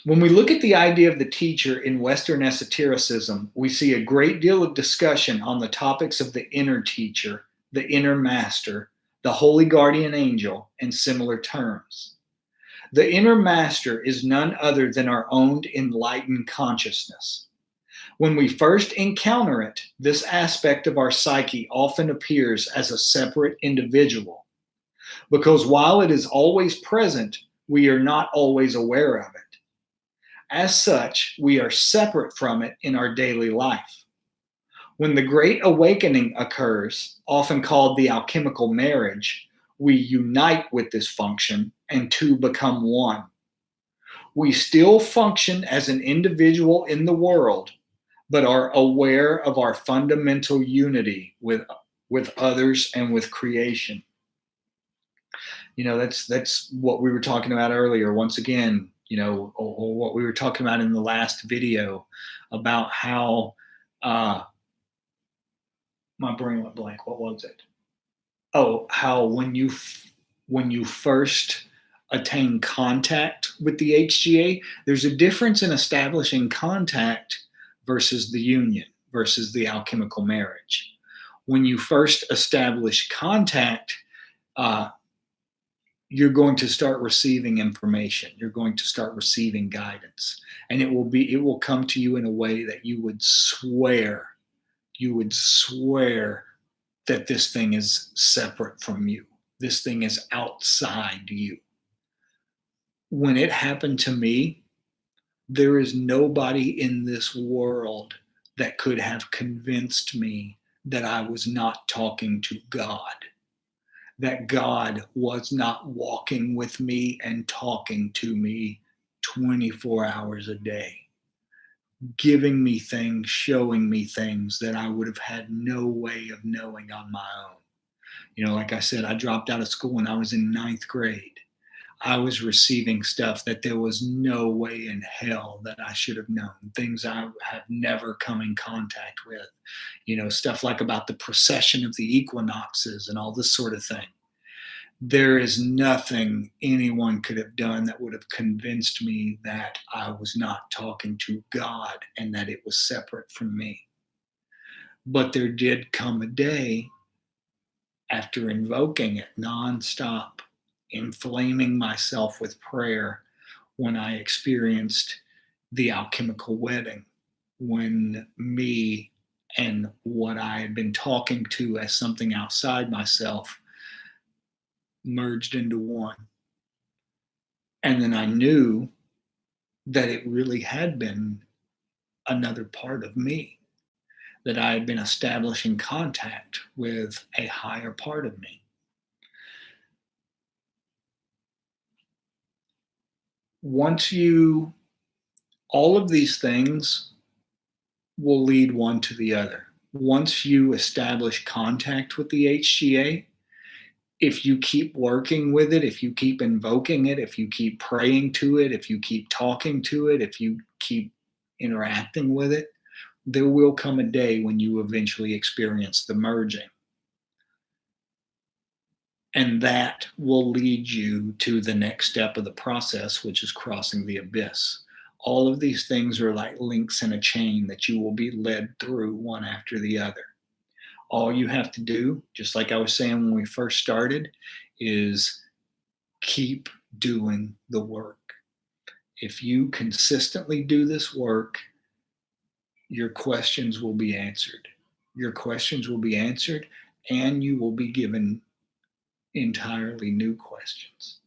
When we look at the idea of the teacher in Western esotericism, we see a great deal of discussion on the topics of the inner teacher, the inner master, the holy guardian angel, and similar terms. The inner master is none other than our own enlightened consciousness. When we first encounter it, this aspect of our psyche often appears as a separate individual, because while it is always present, we are not always aware of it. As such, we are separate from it in our daily life. When the Great Awakening occurs, often called the alchemical marriage, we unite with this function and two become one. We still function as an individual in the world, but are aware of our fundamental unity with others and with creation. That's what we were talking about earlier. Once again, or what we were talking about in the last video about how my brain went blank. What was it? Oh, how when you first attain contact with the HGA, there's a difference in establishing contact versus the union, versus the alchemical marriage. When you first establish contact, you're going to start receiving information. You're going to start receiving guidance, and it will come to you in a way that you would swear that this thing is separate from you. This thing is outside you. When it happened to me, there is nobody in this world that could have convinced me that I was not talking to God, that God was not walking with me and talking to me 24 hours a day, giving me things, showing me things that I would have had no way of knowing on my own. Like I said, I dropped out of school when I was in ninth grade. I was receiving stuff that there was no way in hell that I should have known, things I have never come in contact with, stuff like about the precession of the equinoxes and all this sort of thing. There is nothing anyone could have done that would have convinced me that I was not talking to God and that it was separate from me. But there did come a day after invoking it nonstop, inflaming myself with prayer, when I experienced the alchemical wedding, when me and what I had been talking to as something outside myself merged into one. And then I knew that it really had been another part of me, that I had been establishing contact with a higher part of me. All of these things will lead one to the other. Once you establish contact with the HGA, if you keep working with it, if you keep invoking it, if you keep praying to it, if you keep talking to it, if you keep interacting with it, there will come a day when you eventually experience the merging. And that will lead you to the next step of the process, which is crossing the abyss. All of these things are like links in a chain that you will be led through one after the other. All you have to do, just like I was saying when we first started, is keep doing the work. If you consistently do this work, your questions will be answered. Your questions will be answered, and you will be given entirely new questions.